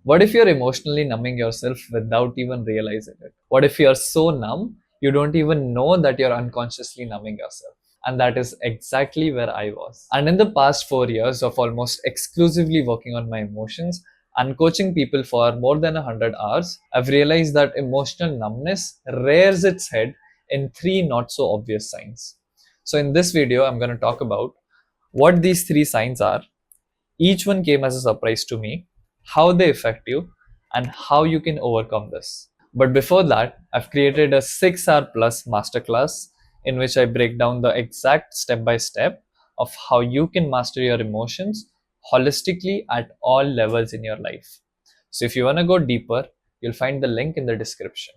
What if you're emotionally numbing yourself without even realizing it? What if you're so numb you don't even know that you're unconsciously numbing yourself? And that is exactly where I was. And in the past 4 years of almost exclusively working on my emotions and coaching people for more than 100 hours, I've realized that emotional numbness rears its head in three not so obvious signs. So, in this video, I'm going to talk about what these three signs are. Each one came as a surprise to me, how they affect you, and how you can overcome this. But before that, I've created a 6 hour plus masterclass in which I break down the exact step by step of how you can master your emotions holistically at all levels in your life. So if you want to go deeper, you'll find the link in the description.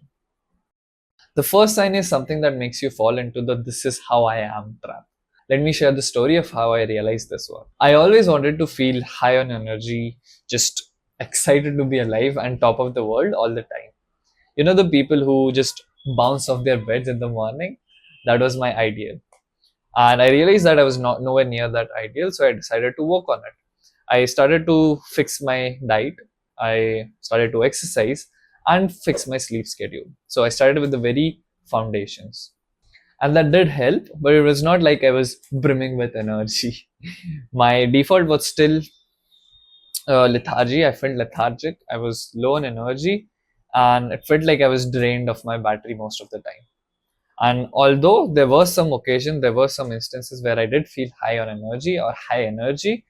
The first sign is something that makes you fall into the "this is how I am" trap. Let me share the story of how I realized this one. I always wanted to feel high on energy, just excited to be alive and top of the world all the time. You know, the people who just bounce off their beds in the morning? That was my ideal. And I realized that I was not nowhere near that ideal, so I decided to work on it. I started to fix my diet, I started to exercise and fix my sleep schedule. So I started with the very foundations. And that did help, but it was not like I was brimming with energy. My default was still lethargy. I felt lethargic. I was low on energy, and it felt like I was drained of my battery most of the time. And although there were some occasions, there were some instances where I did feel high on energy or high energy,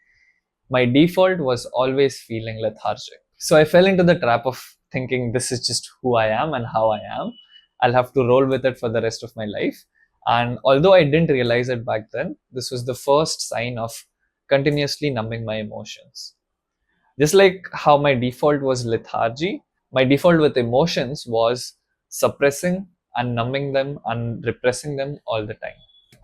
my default was always feeling lethargic. So I fell into the trap of thinking this is just who I am and how I am. I'll have to roll with it for the rest of my life. And although I didn't realize it back then, this was the first sign of continuously numbing my emotions. Just like how my default was lethargy, my default with emotions was suppressing and numbing them and repressing them all the time.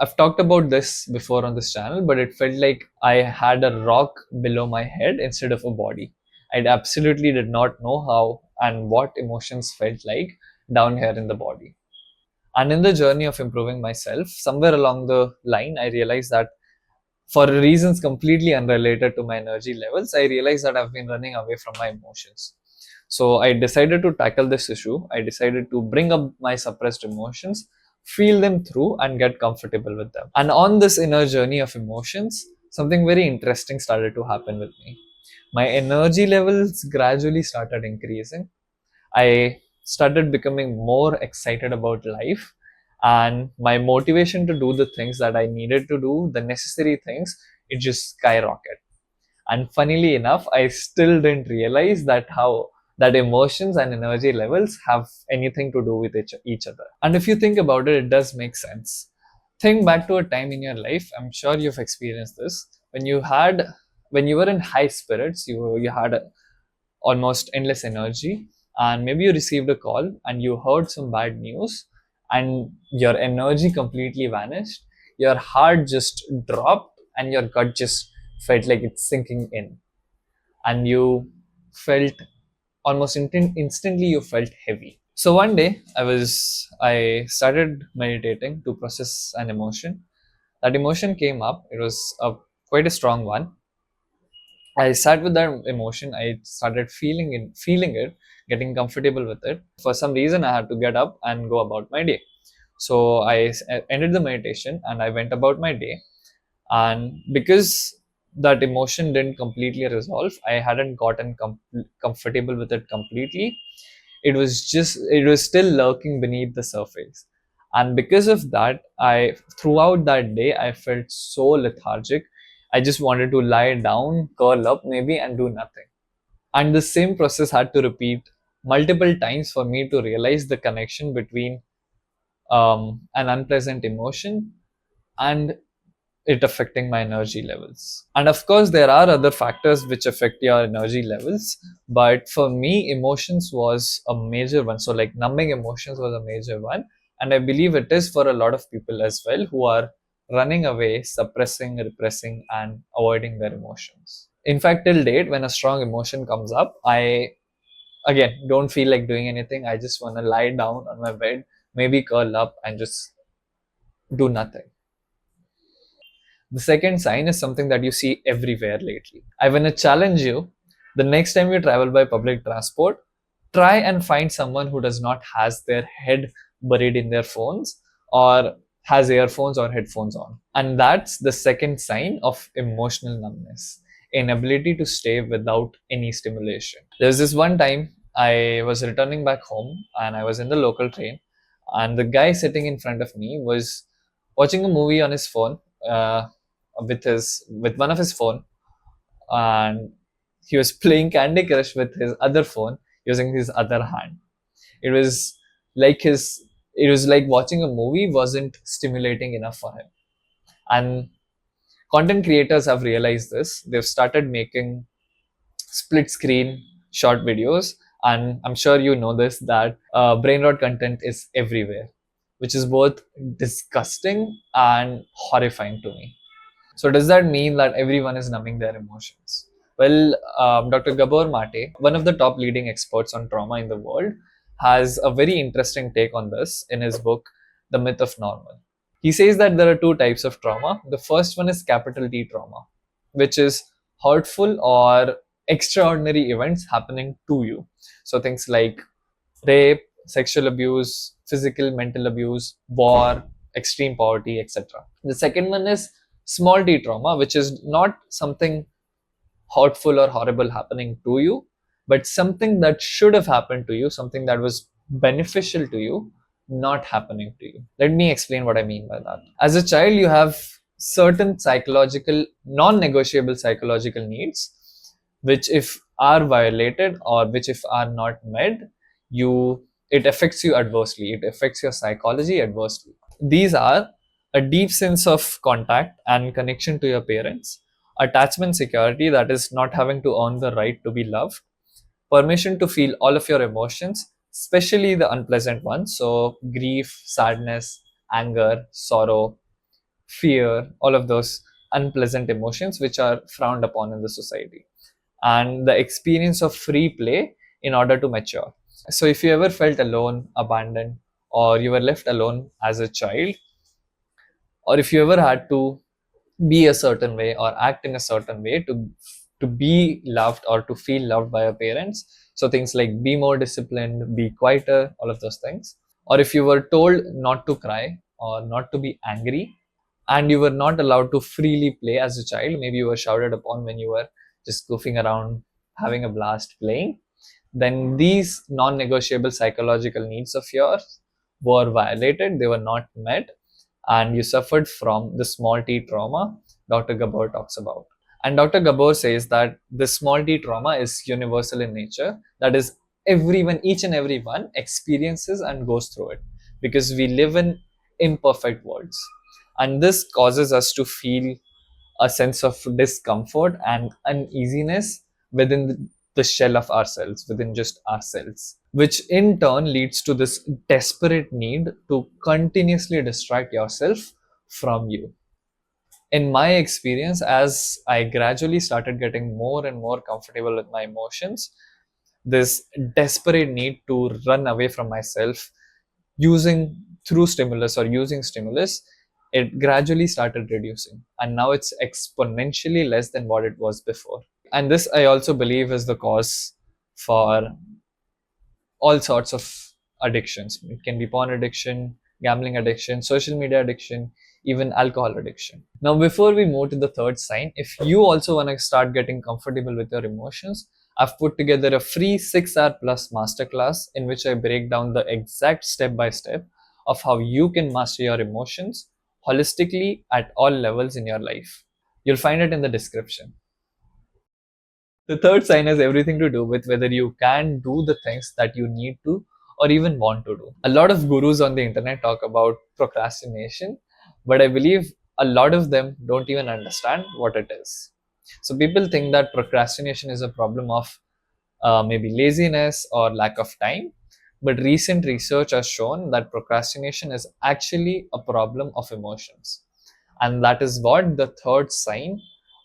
I've talked about this before on this channel, but it felt like I had a rock below my head instead of a body. I absolutely did not know how and what emotions felt like down here in the body. And in the journey of improving myself, somewhere along the line, I realized that for reasons completely unrelated to my energy levels, I realized that I've been running away from my emotions. So I decided to tackle this issue. I decided to bring up my suppressed emotions, feel them through, and get comfortable with them. And on this inner journey of emotions, something very interesting started to happen with me. My energy levels gradually started increasing. I started becoming more excited about life, and my motivation to do the things that I needed to do, the necessary things, it just skyrocketed. And funnily enough, I still didn't realize that how that emotions and energy levels have anything to do with each other. And if you think about it, it does make sense. Think back to a time in your life, I'm sure you've experienced this, when you were in high spirits, you had almost endless energy, and maybe you received a call and you heard some bad news and your energy completely vanished, your heart just dropped and your gut just felt like it's sinking in, and you felt almost instantly you felt heavy. So one day I started meditating to process an emotion. That emotion came up. It was a quite a strong one. I sat with that emotion. I started feeling it, getting comfortable with it. For some reason, I had to get up and go about my day. So ended the meditation and I went about my day. And because that emotion didn't completely resolve, I hadn't gotten comfortable with it completely. It was still lurking beneath the surface. And because of that, throughout that day, I felt so lethargic. I just wanted to lie down, curl up maybe, and do nothing. And the same process had to repeat multiple times for me to realize the connection between an unpleasant emotion and it affecting my energy levels. And of course, there are other factors which affect your energy levels, but for me, emotions was a major one. So, like numbing emotions was a major one, and I believe it is for a lot of people as well who are running away, suppressing, repressing, and avoiding their emotions. In fact, till date, when a strong emotion comes up, I again don't feel like doing anything. I just want to lie down on my bed, maybe curl up, and just do nothing. The second sign is something that you see everywhere lately. I want to challenge you The next time you travel by public transport, try and find someone who does not has their head buried in their phones or has earphones or headphones on. And that's the second sign of emotional numbness, inability to stay without any stimulation. There's this one time I was returning back home and I was in the local train, and the guy sitting in front of me was watching a movie on his phone, uh, with one of his phone, and he was playing Candy Crush with his other phone using his other hand. It was like his it was like watching a movie wasn't stimulating enough for him. And content creators have realized this. They've started making split screen short videos, and I'm sure you know this, that brain rot content is everywhere, which is both disgusting and horrifying to me. So does that mean that everyone is numbing their emotions? Well, Dr. Gabor Mate, one of the top leading experts on trauma in the world, has a very interesting take on this in his book, The Myth of Normal. He says that there are two types of trauma. The first one is capital T trauma, which is hurtful or extraordinary events happening to you. So things like rape, sexual abuse, physical, mental abuse, war, extreme poverty, etc. The second one is small t trauma, which is not something hurtful or horrible happening to you, but something that should have happened to you, something that was beneficial to you, not happening to you. Let me explain what I mean by that. As a child, you have certain psychological, non negotiable psychological needs, which, if are violated or which, if are not met, it affects you adversely, it affects your psychology adversely. These are a deep sense of contact and connection to your parents, attachment security, that is not having to earn the right to be loved, permission to feel all of your emotions, especially the unpleasant ones, so grief, sadness, anger, sorrow, fear, all of those unpleasant emotions which are frowned upon in the society, and the experience of free play in order to mature. So if you ever felt alone, abandoned, or you were left alone as a child, or if you ever had to be a certain way or act in a certain way to be loved or to feel loved by your parents, so things like be more disciplined, be quieter, all of those things, or if you were told not to cry or not to be angry, and you were not allowed to freely play as a child, maybe you were shouted upon when you were just goofing around having a blast playing, then these non-negotiable psychological needs of yours were violated, they were not met, and you suffered from the small t trauma Dr. Gabor talks about. And Dr. Gabor says that the small t trauma is universal in nature, that is, everyone, each and every one experiences and goes through it, because we live in imperfect worlds. And this causes us to feel a sense of discomfort and uneasiness within the shell of ourselves, within just ourselves, which in turn leads to this desperate need to continuously distract yourself from you. In my experience, as I gradually started getting more and more comfortable with my emotions, this desperate need to run away from myself using through stimulus or using stimulus, it gradually started reducing, and now it's exponentially less than what it was before. And this, I also believe, is the cause for all sorts of addictions. It can be porn addiction, gambling addiction, social media addiction, even alcohol addiction. Now, before we move to the third sign, if you also want to start getting comfortable with your emotions, I've put together a free 6-hour plus masterclass in which I break down the exact step by step of how you can master your emotions holistically at all levels in your life. You'll find it in the description. The third sign has everything to do with whether you can do the things that you need to or even want to do. A lot of gurus on the internet talk about procrastination, but I believe a lot of them don't even understand what it is. So people think that procrastination is a problem of maybe laziness or lack of time, but recent research has shown that procrastination is actually a problem of emotions. And that is what the third sign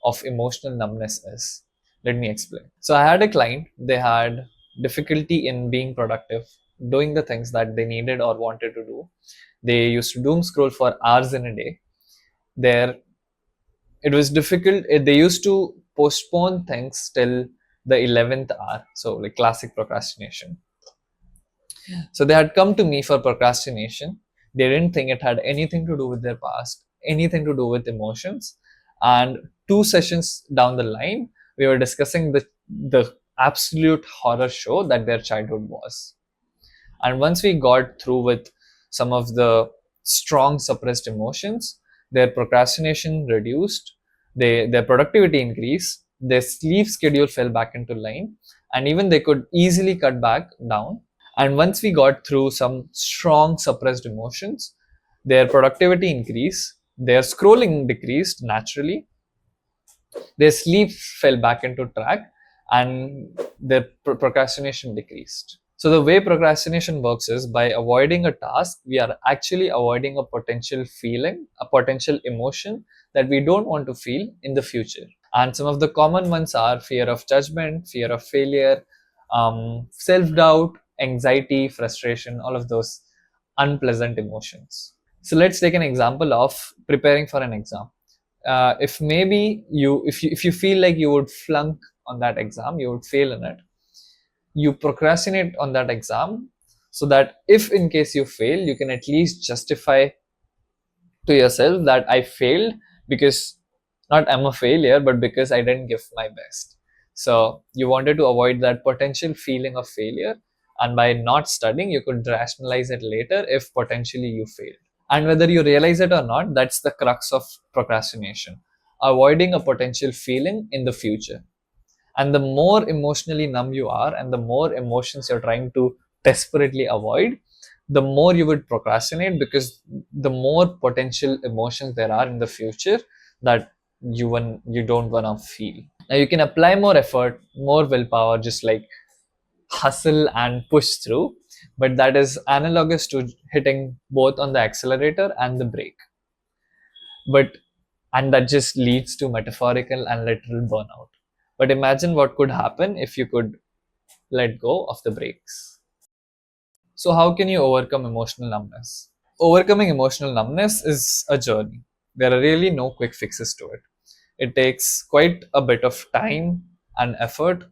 of emotional numbness is. Let me explain. So I had a client, they had difficulty in being productive, doing the things that they needed or wanted to do. They used to doom scroll for hours in a day. There, it was difficult. They used to postpone things till the 11th hour. So, like classic procrastination. So, they had come to me for procrastination. They didn't think it had anything to do with their past, anything to do with emotions. And 2 sessions down the line, we were discussing the absolute horror show that their childhood was. And once we got through with some of the strong suppressed emotions, their procrastination reduced, their productivity increased, their sleep schedule fell back into line, and even they could easily cut back down. And once we got through some strong suppressed emotions, their productivity increased, their scrolling decreased naturally, their sleep fell back into track, and their procrastination decreased. So, the way procrastination works is by avoiding a task, we are actually avoiding a potential feeling, a potential emotion that we don't want to feel in the future. And some of the common ones are fear of judgment, fear of failure, self doubt, anxiety, frustration, all of those unpleasant emotions. So, let's take an example of preparing for an exam. If maybe if you feel like you would flunk on that exam, you would fail in it, you procrastinate on that exam, so that if in case you fail, you can at least justify to yourself that I failed because not I'm a failure, but because I didn't give my best. So you wanted to avoid that potential feeling of failure, and by not studying you could rationalize it later if potentially you failed. And whether you realize it or not, that's the crux of procrastination, avoiding a potential feeling in the future. And the more emotionally numb you are, and the more emotions you're trying to desperately avoid, the more you would procrastinate, because the more potential emotions there are in the future that you don't want to feel. Now you can apply more effort, more willpower, just like hustle and push through, but that is analogous to hitting both on the accelerator and the brake. But and that just leads to metaphorical and literal burnout. But imagine what could happen if you could let go of the brakes. So how can you overcome emotional numbness? Overcoming emotional numbness is a journey. There are really no quick fixes to it. It takes quite a bit of time and effort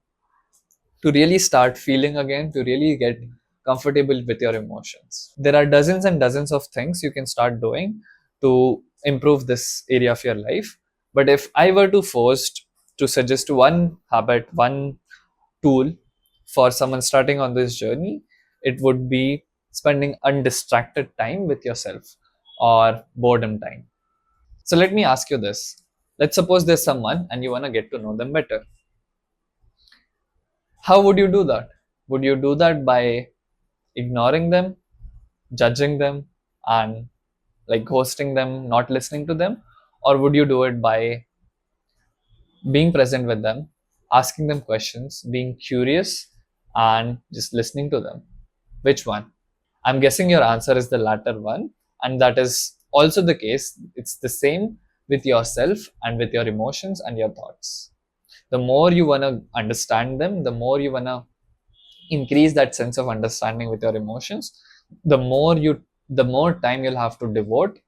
to really start feeling again, to really get comfortable with your emotions. There are dozens and dozens of things you can start doing to improve this area of your life. But if I were to forced to suggest one habit, one tool for someone starting on this journey, it would be spending undistracted time with yourself, or boredom time. So let me ask you this. Let's suppose there's someone and you want to get to know them better. How would you do that? Would you do that by ignoring them, judging them, and like ghosting them, not listening to them? Or would you do it by being present with them, asking them questions, being curious, and just listening to them? Which one? I'm guessing your answer is the latter one, and that is also the case. It's the same with yourself and with your emotions and your thoughts. The more you want to understand them, the more you want to increase that sense of understanding with your emotions, the more time you'll have to devote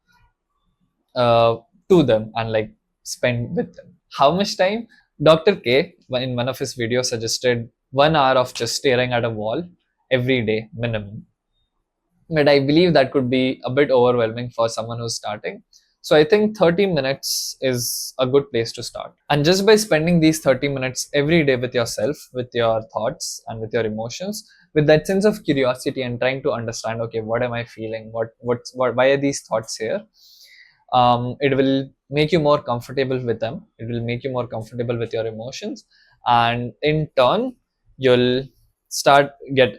uh, to them and like spend with them. How much time? Dr. K in one of his videos suggested 1 hour of just staring at a wall every day minimum, but I believe that could be a bit overwhelming for someone who's starting. So I think 30 minutes is a good place to start. And just by spending these 30 minutes every day with yourself, with your thoughts and with your emotions, with that sense of curiosity and trying to understand, okay, what am I feeling? Why are these thoughts here? It will make you more comfortable with them. It will make you more comfortable with your emotions, and in turn, you'll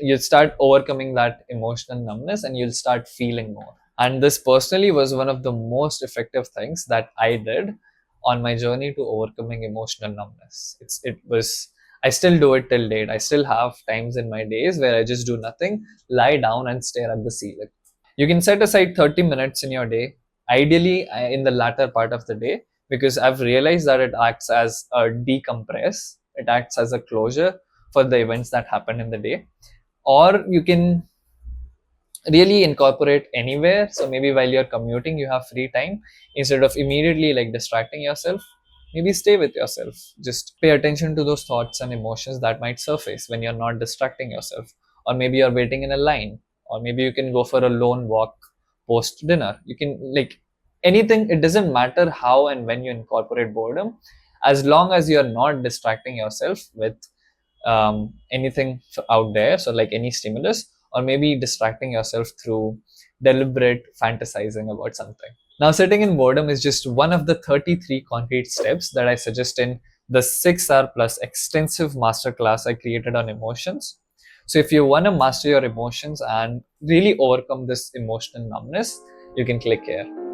you'll start overcoming that emotional numbness, and you'll start feeling more. And this personally was one of the most effective things that I did on my journey to overcoming emotional numbness. It was I still do it till date. I still have times in my days where I just do nothing, lie down and stare at the ceiling. You can set aside 30 minutes in your day, ideally in the latter part of the day, because I've realized that it acts as a decompress, it acts as a closure for the events that happen in the day. Or you can really incorporate anywhere. So maybe while you're commuting, you have free time, instead of immediately like distracting yourself. maybe stay with yourself. Just pay attention to those thoughts and emotions that might surface when you're not distracting yourself. Or maybe you're waiting in a line, or maybe you can go for a lone walk post dinner. You can, like, anything. It doesn't matter how and when you incorporate boredom, as long as you're not distracting yourself with anything out there, so like any stimulus, or maybe distracting yourself through deliberate fantasizing about something. Now, sitting in boredom is just one of the 33 concrete steps that I suggest in the 6 hour plus extensive masterclass I created on emotions. So if you want to master your emotions and really overcome this emotional numbness, you can click here.